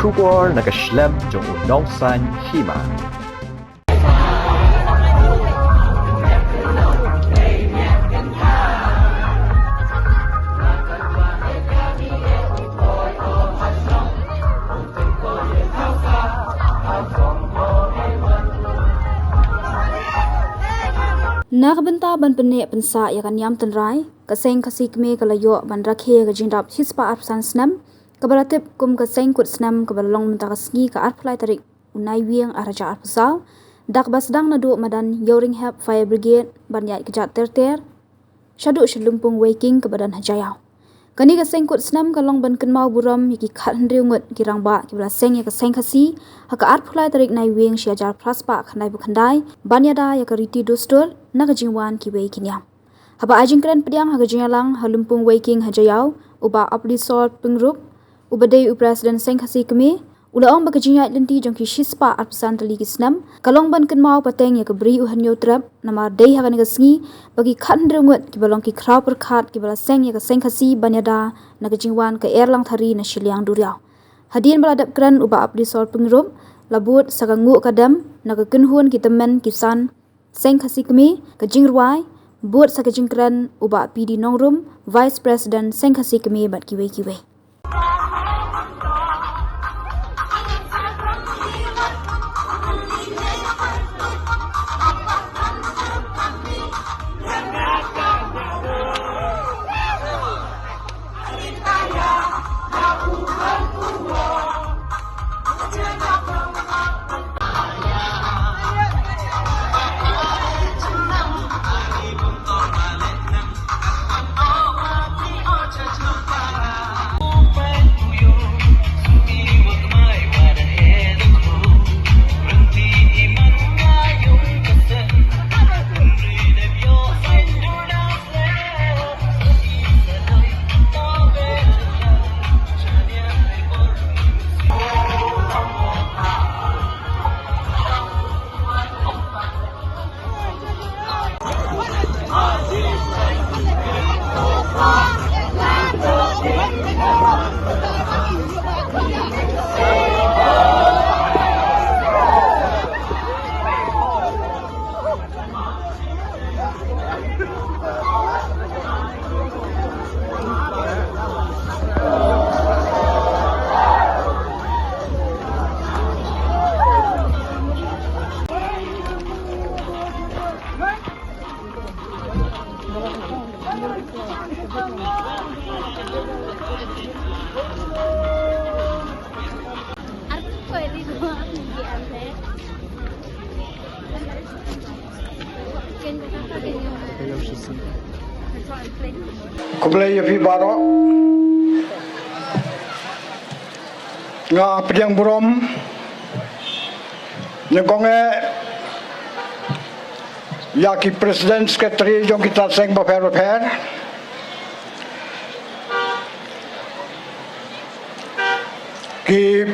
Shubor nakaslem jong unongsan hima. Nakabenta ban pene pensa ya kan yam tenrai kaseng kasik me kalayo ban rakhe ga jindap hispa arsan snam kabaratip kum kaseng kut snam kabalong menta kasngi ka arflai tarik unai wieng araja arpsal dak basdang nadu madan yoring help fire brigade ban yai kejat terter shadu shulumpung waking kebadan hajayau kani kaseng kut snam kalong ban kenmau buram yaki khat hendriungut kirang ba kibla seng ya kaseng kasi haka arflai tarik nai wieng siajar praspa khandai bukhandai banyada ya kariti dostor nakajingwan kiwei kinyam haba ajingkran pediang hagajingalang halumpung waking hajayau uba aplisor pengrup ubadei upresiden seng khasi kemi ulaong bakajinya lenti jongki shispa arpsan tali kisnam kalong ban kenmau pateng ya kabri uhanyo trap nama dei hagan gasngi bagi khandrungut kibalong ki kraw perkhat kibala seng ya kaseng khasi banyada nakajingwan ka erlang thari na shiliang duriau hadin baladap kran uba aplisor pengrup labut sagangu kadam nagakenhun kitamen kisan seng khasi kemi kajingruai buat sakajingkran uba PD Nongrum Vice President seng khasi kemi bat kiwei Kublai yapi baro nga pediang burom negonge yaki presiden sekretari jong kita seng baper ki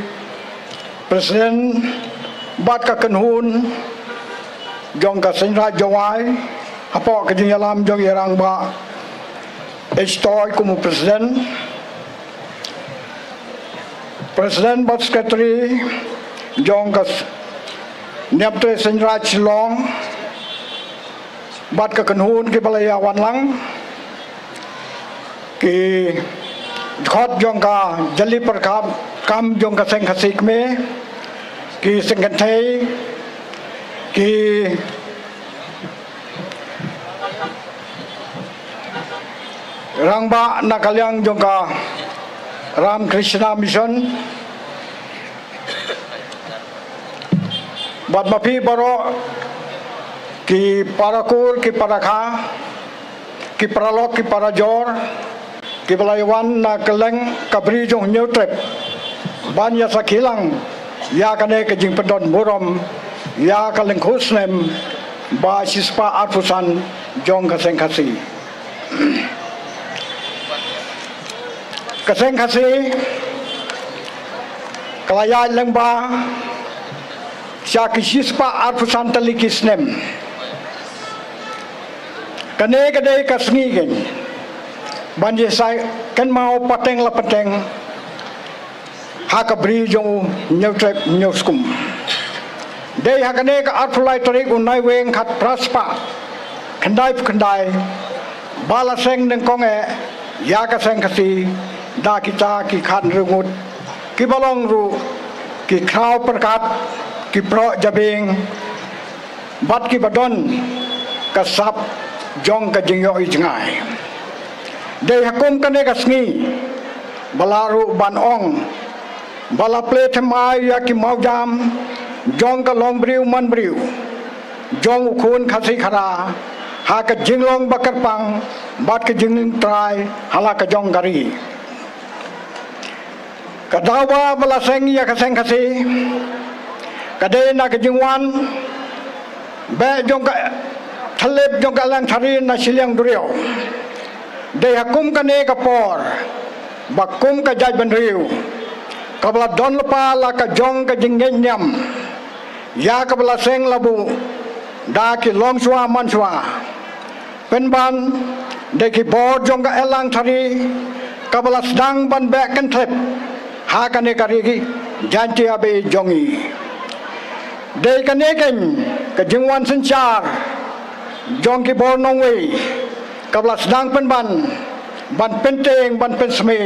presiden bat ka kenhun jong ka senra jawai apa kejingalam jong irang ba Estoy como presiden bat sekretari jong ka niapte senra chilong bat ka kenhun ki balaya wanlang ki khot jong ka jali perkam kam jong ka seng khasik me ki sengkanthei ki rangba nakalyang jong ka Ram Krishna Mission bat mapi baro ki parakur ki parakha ki paralok ki parajor ki balayawan na keleng kabri jong nyutrep ban ya sakilang ya kane ke jing pedon burom ya kaleng khusnem ba sispa arpusan jong kaseng kasi kaseng kasi kalaya lengba syaki sispa arpusan talikisnem kane kade kasngi gen banjir sai kan mau pateng la pateng hakabri jong nyutrep nyuskum dei hakane ka arfulai tarik unai weng khat praspa kendai bala seng neng konge ya ka seng kasi da kita ki khan rungut ki balong ru ki khrau perkat ki pro jabing bat ki badon ka sap jong ka jingyo i jangai dei hakum kane ka sngi balaru ban ong bala ple thmai ya ki maujam jong ka long briu man briu jong khun khasi khara ha ka jinglong bakar pang bat ka jingling trai hala ka jong gari ka dawa bala seng ya ka seng khasi ka de na ka jingwan be jong ka thalep jong ka lang thari na silyang duriao de hakum ka ne ka por bakum ka jaj ban riu ka bala don lepa la ka jong ka jingeng nyam ya ka bala seng labu da ki long swa man swa pen ban de ki bor jong ka elang thari ka bala sedang ban be kan thlep ha ka ne ka ri ki janti abe jongi de ka ne ken ka jingwan sanchar jong ki bor nong wei ka bala sedang pen ban penteng ban pen sme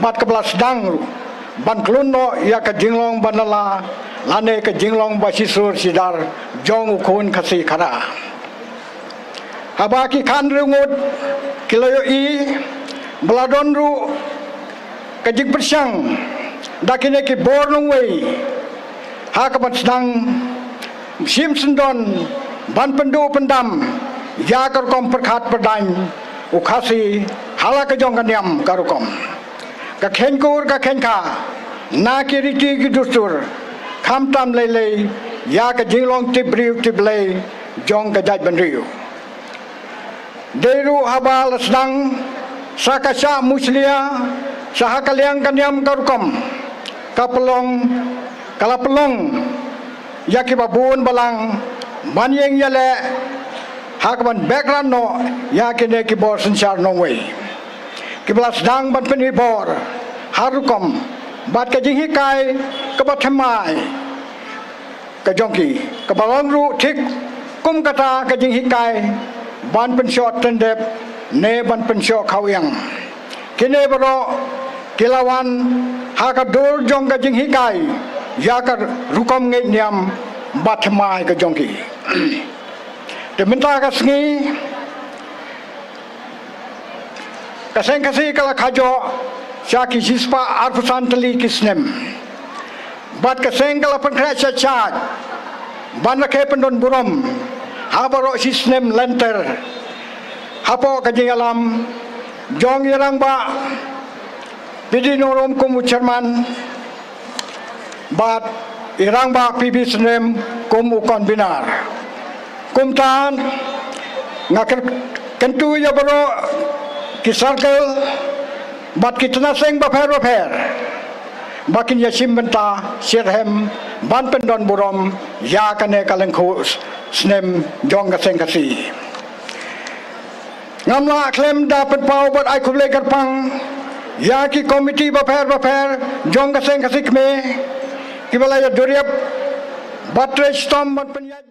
bat ka bala sedang ban kluno ya ka jinglong banala lane ka jinglong basisur sidar jong ukun khasi khara habaki khan rungut kiloyo i bladon ru ka jing persyang dakine ki bornong wei ha ka ban sedang sim sendon ban pendu pendam ya ka kom perkhat perdain ukhasi hala ka jong kanyam karukom ka khenkur ka khenka na ki riti ki dustur kham tam lele ya ka jinglong tibriu tiblei jong ka jaj ban riu deru habal sedang sakasya muslia sahakaliang kanyam karukom kapelong kalapelong yaki babun balang banyeng yale hakban background no yakine ki bor sanchar no way ki blas dang ban pen bor harukom bat ka jing hikai ka bat thamai ka jongki ka balong ru thik kum kata ka jing hikai ban pen shot tendep ne ban pen shot khawyang kine baro kilawan haka dul jong ka jing hikai yakar rukom ngai nyam bat thamai ka jongki de minta ka sngi kaseng kasi kala khajo syaki sispa arpusan teli kisnem bat kaseng kala penkra chachat ban ke pendon burom habaro sisnem lenter hapo kajing alam jong irang ba bidinorom kum chairman bat irang ba pibi snem kum ukon binar kumtan ngakar kentu ya baro ki circle bat kitna seng ba pher bakin ya simbenta sirhem ban pendon burom ya kane kalengku snem jong ka seng kasi ngamla klem dapat pau bat ai kuble karpang ya ki komiti ba pher jong ka seng kasi kme ki balaya duriap batre stom ban penyaj